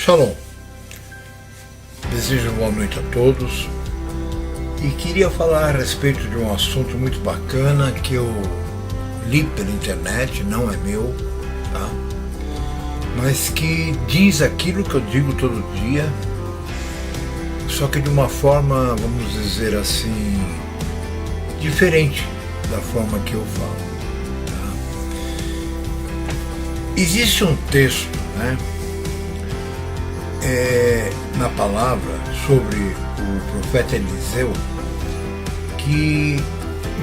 Shalom, desejo boa noite a todos e queria falar a respeito de um assunto muito bacana que eu li pela internet, não é meu, tá? Mas que diz aquilo que eu digo todo dia, só que de uma forma, vamos dizer assim, diferente da forma que eu falo. Tá? Existe um texto, né? Na palavra sobre o profeta Eliseu que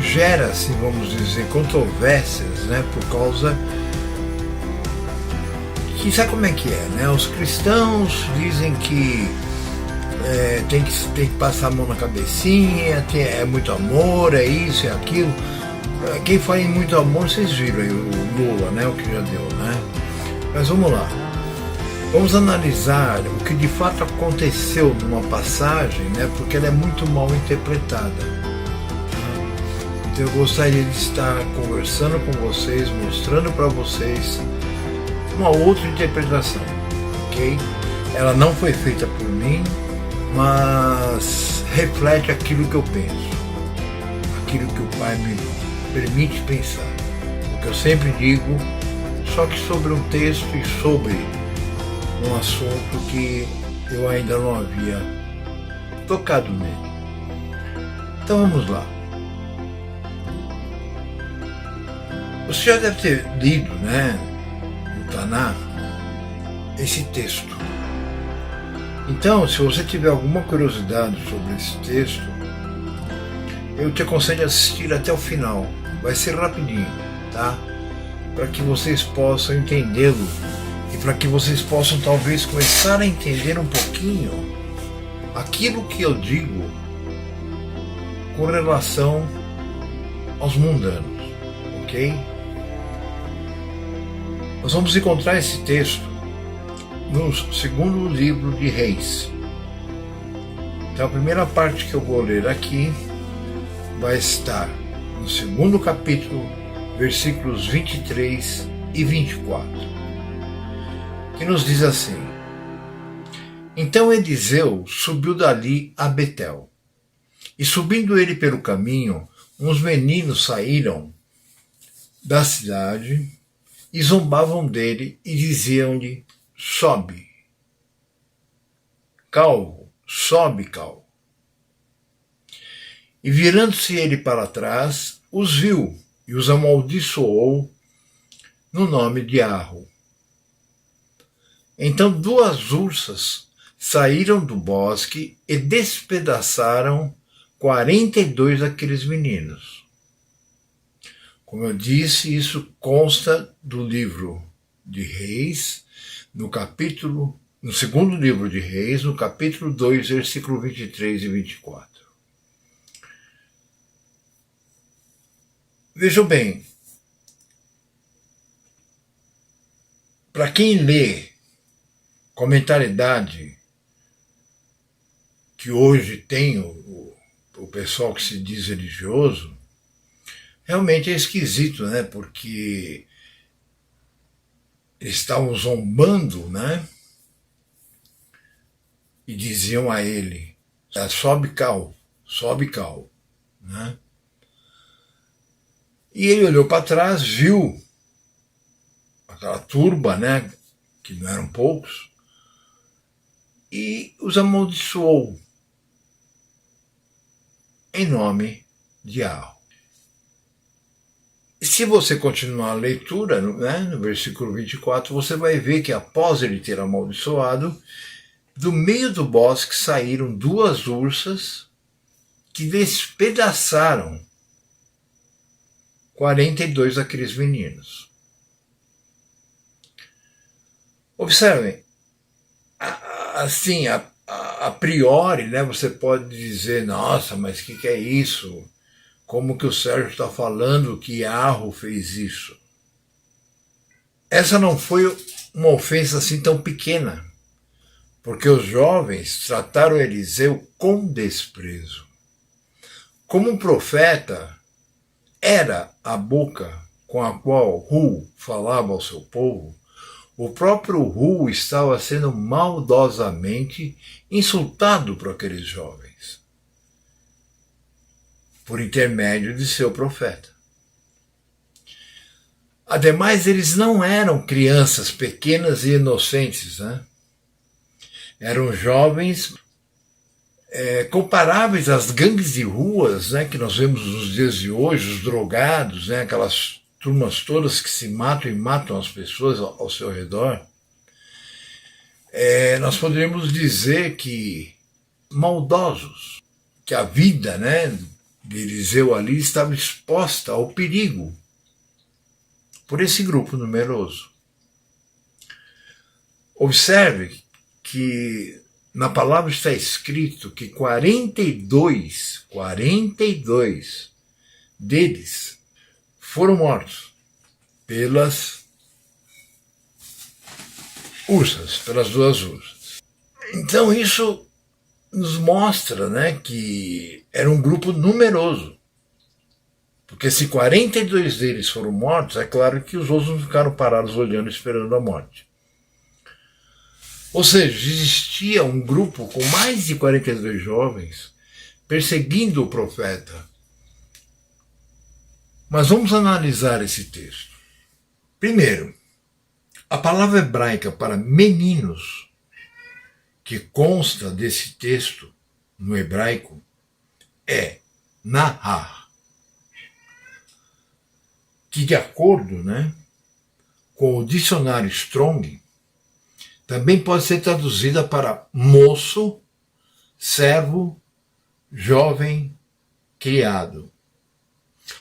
gera, assim, vamos dizer, controvérsias, né, por causa que sabe como é que é, né? Os cristãos dizem que tem que passar a mão na cabecinha, é muito amor, é isso, é aquilo. Quem fala em muito amor, vocês viram aí o Lula, né, o que já deu, né? Mas vamos lá. Vamos analisar o que de fato aconteceu numa passagem, né, porque ela é muito mal interpretada. Então eu gostaria de estar conversando com vocês, mostrando para vocês uma outra interpretação, ok? Ela não foi feita por mim, mas reflete aquilo que eu penso, aquilo que o Pai me permite pensar. O que eu sempre digo, só que sobre um texto e sobre um assunto que eu ainda não havia tocado nele. Então vamos lá. Você já deve ter lido, né, no Taná, esse texto. Então, se você tiver alguma curiosidade sobre esse texto, eu te aconselho a assistir até o final. Vai ser rapidinho, tá? Para que vocês possam entendê-lo e para que vocês possam talvez começar a entender um pouquinho aquilo que eu digo com relação aos mundanos, ok? Nós vamos encontrar esse texto no segundo livro de Reis. Então a primeira parte que eu vou ler aqui vai estar no segundo capítulo, versículos 23 e 24. Que nos diz assim: Então Eliseu subiu dali a Betel, e subindo ele pelo caminho, uns meninos saíram da cidade e zombavam dele e diziam-lhe: sobe, calvo, sobe, calvo. E virando-se ele para trás, os viu e os amaldiçoou no nome de Arro. Então 2 ursas saíram do bosque e despedaçaram 42 daqueles meninos. Como eu disse, isso consta do livro de Reis, no segundo livro de Reis, no capítulo 2, versículo 23 e 24. Vejam bem, para quem lê com a mentalidade que hoje tem o pessoal que se diz religioso, realmente é esquisito, né? Porque eles estavam zombando, né? E diziam a ele: sobe, calvo, né? E ele olhou para trás, viu aquela turba, né? Que não eram poucos, e os amaldiçoou em nome de Arro. E se você continuar a leitura, né, no versículo 24, você vai ver que após ele ter amaldiçoado, do meio do bosque saíram 2 ursas que despedaçaram 42 daqueles meninos. Observem, assim, a priori, né, você pode dizer: nossa, mas o que é isso? Como que o Sérgio está falando que Arro fez isso? Essa não foi uma ofensa assim tão pequena, porque os jovens trataram Eliseu com desprezo. Como um profeta, era a boca com a qual Hu falava ao seu povo, O próprio Hu estava sendo maldosamente insultado por aqueles jovens, por intermédio de seu profeta. Ademais, eles não eram crianças pequenas e inocentes, né? Eram jovens comparáveis às gangues de ruas, né, que nós vemos nos dias de hoje, os drogados, né, aquelas turmas todas que se matam e matam as pessoas ao seu redor. Nós poderíamos dizer que maldosos, que a vida, né, de Eliseu ali estava exposta ao perigo por esse grupo numeroso. Observe que na palavra está escrito que 42 deles foram mortos pelas ursas, pelas duas ursas. Então isso nos mostra, né, que era um grupo numeroso. Porque se 42 deles foram mortos, é claro que os outros não ficaram parados olhando, esperando a morte. Ou seja, existia um grupo com mais de 42 jovens perseguindo o profeta. Mas vamos analisar esse texto. Primeiro, a palavra hebraica para meninos, que consta desse texto no hebraico, é nahar, que de acordo, né, com o dicionário Strong, também pode ser traduzida para moço, servo, jovem, criado.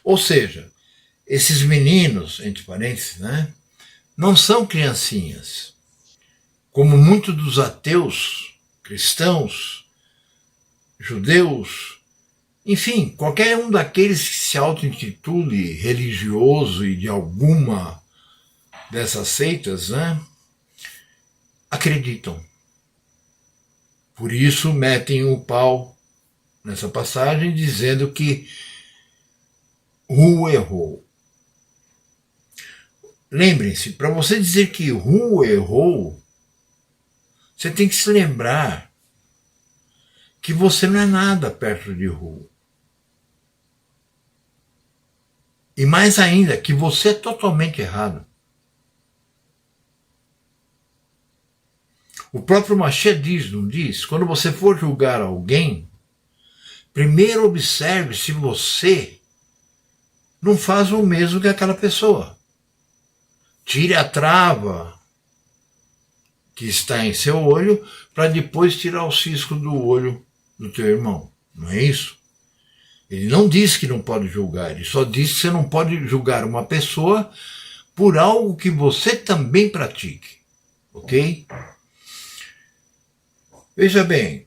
Ou seja, esses meninos, entre parênteses, né, não são criancinhas. Como muitos dos ateus, cristãos, judeus, enfim, qualquer um daqueles que se auto-intitule religioso e de alguma dessas seitas, né, acreditam. Por isso metem o pau nessa passagem dizendo que Hu errou. Lembrem-se, para você dizer que Hu errou, você tem que se lembrar que você não é nada perto de Hu. E mais ainda, que você é totalmente errado. O próprio Machê diz, não diz? Quando você for julgar alguém, primeiro observe se você não faz o mesmo que aquela pessoa. Tire a trava que está em seu olho para depois tirar o cisco do olho do teu irmão. Não é isso? Ele não diz que não pode julgar, ele só diz que você não pode julgar uma pessoa por algo que você também pratique. Ok? Veja bem,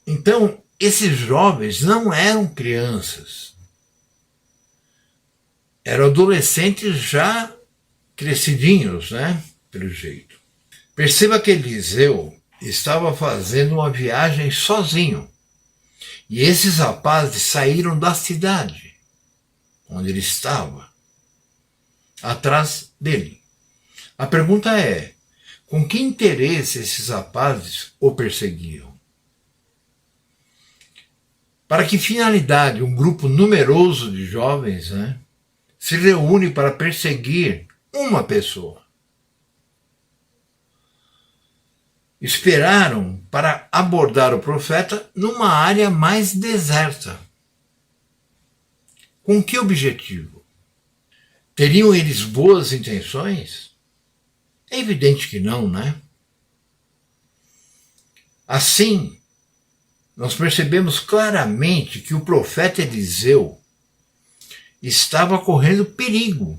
então esses jovens não eram crianças, eram adolescentes já crescidinhos, né, pelo jeito. Perceba que Eliseu estava fazendo uma viagem sozinho, e esses rapazes saíram da cidade onde ele estava, atrás dele. A pergunta é, com que interesse esses rapazes o perseguiam? Para que finalidade um grupo numeroso de jovens, né, se reúne para perseguir uma pessoa? Esperaram para abordar o profeta numa área mais deserta. Com que objetivo? Teriam eles boas intenções? É evidente que não, né? Assim, nós percebemos claramente que o profeta Eliseu estava correndo perigo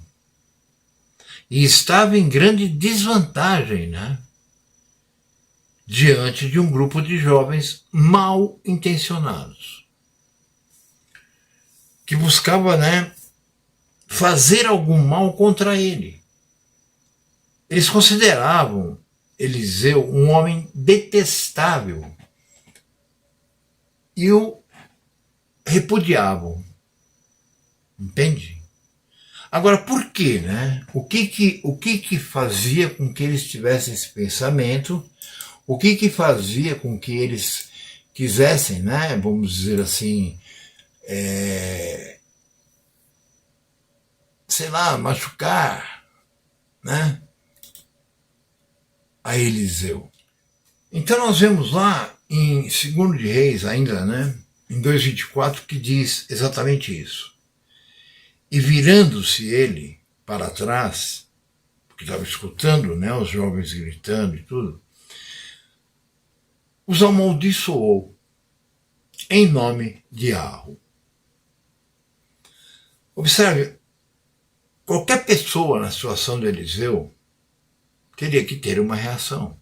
e estava em grande desvantagem, né, diante de um grupo de jovens mal intencionados que buscava, né, fazer algum mal contra ele. Eles consideravam Eliseu um homem detestável e o repudiavam. Entende? Agora, por quê, né? O que fazia com que eles tivessem esse pensamento? O que fazia com que eles quisessem, né? Vamos dizer assim, sei lá, machucar, né? A Eliseu. Então nós vemos lá em 2 de Reis ainda, né? Em 2:24, que diz exatamente isso. E virando-se ele para trás, porque estava escutando, né, os jovens gritando e tudo, os amaldiçoou em nome de Arro. Observe, qualquer pessoa na situação de Eliseu teria que ter uma reação.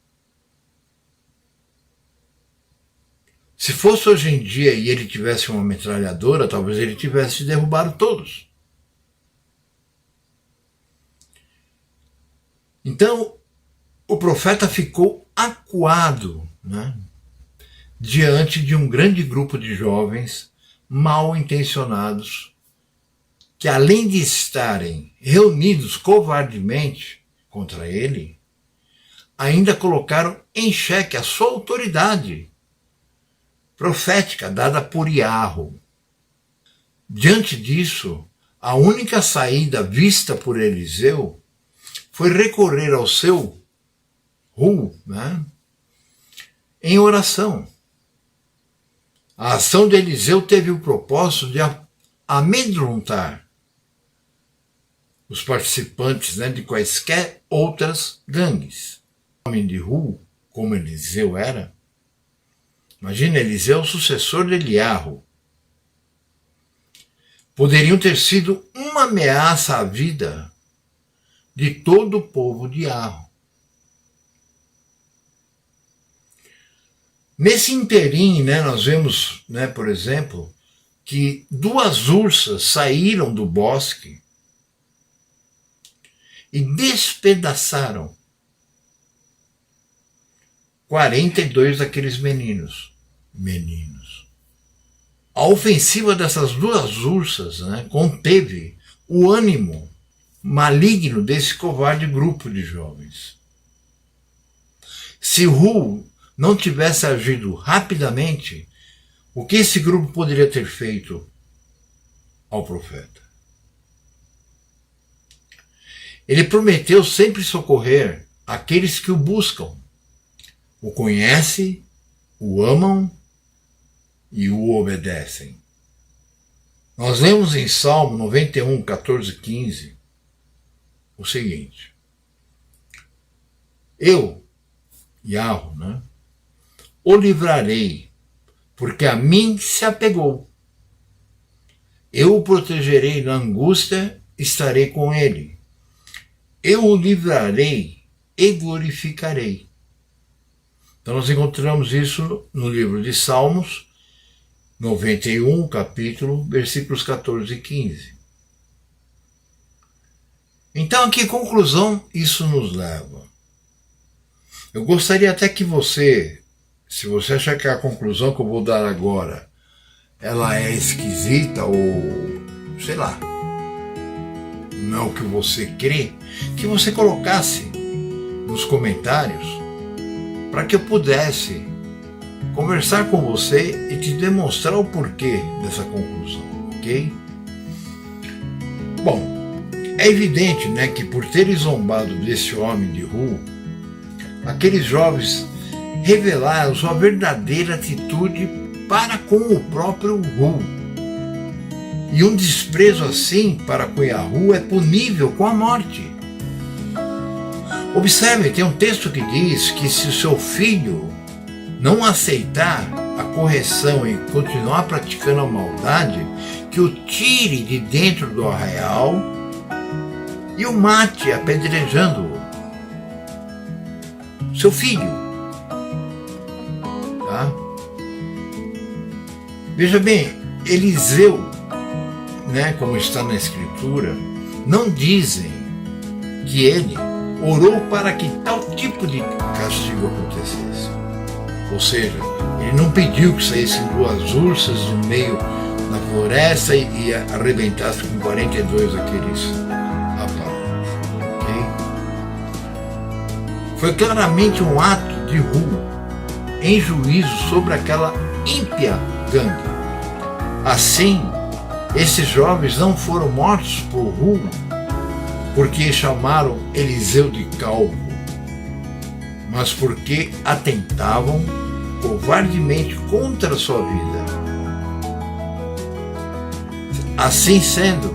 Se fosse hoje em dia e ele tivesse uma metralhadora, talvez ele tivesse derrubado todos. Então, o profeta ficou acuado, né, diante de um grande grupo de jovens mal intencionados, que além de estarem reunidos covardemente contra ele, ainda colocaram em xeque a sua autoridade profética dada por Iarro. Diante disso, a única saída vista por Eliseu foi recorrer ao seu Hu, né, em oração. A ação de Eliseu teve o propósito de amedrontar os participantes, né, de quaisquer outras gangues. O homem de Hu, como Eliseu era, imagina, Eliseu, o sucessor de Eliarro, poderiam ter sido uma ameaça à vida de todo o povo de Arro. Nesse interim, né, nós vemos, né, por exemplo, que 2 ursas saíram do bosque e despedaçaram 42 daqueles meninos. A ofensiva dessas 2 ursas, né, conteve o ânimo maligno desse covarde grupo de jovens. Se Hu não tivesse agido rapidamente, o que esse grupo poderia ter feito ao profeta? Ele prometeu sempre socorrer aqueles que o buscam, o conhecem, o amam e o obedecem. Nós lemos em Salmo 91, 14, 15, o seguinte: eu, Iarro, né, o livrarei, porque a mim se apegou. Eu o protegerei na angústia, estarei com ele. Eu o livrarei e glorificarei. Então nós encontramos isso no livro de Salmos 91, capítulo, versículos 14 e 15. Então, a que conclusão isso nos leva? Eu gostaria até que você, se você achar que a conclusão que eu vou dar agora, ela é esquisita ou, sei lá, não é o que você crê, que você colocasse nos comentários para que eu pudesse conversar com você e te demonstrar o porquê dessa conclusão, ok? Bom, é evidente, né, que por terem zombado desse homem de Hu, aqueles jovens revelaram sua verdadeira atitude para com o próprio Hu. E um desprezo assim para com Yahu é punível com a morte. Observe, tem um texto que diz que se o seu filho não aceitar a correção e continuar praticando a maldade, que o tire de dentro do arraial e o mate apedrejando-o. Seu filho. Tá? Veja bem, Eliseu, né, como está na Escritura, não dizem que ele orou para que tal tipo de castigo acontecesse. Ou seja, ele não pediu que saíssem 2 ursas no meio da floresta e arrebentasse com 42 aqueles foi claramente um ato de Hu em juízo sobre aquela ímpia gangue. Assim, esses jovens não foram mortos por Hu porque chamaram Eliseu de calvo, mas porque atentavam covardemente contra a sua vida. Assim sendo,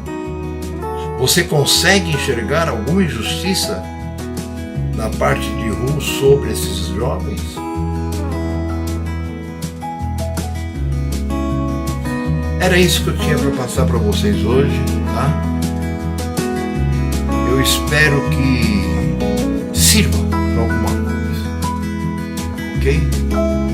você consegue enxergar alguma injustiça da parte de Hu sobre esses jovens? Era isso que eu tinha para passar para vocês hoje, tá? Eu espero que sirva para alguma coisa, ok?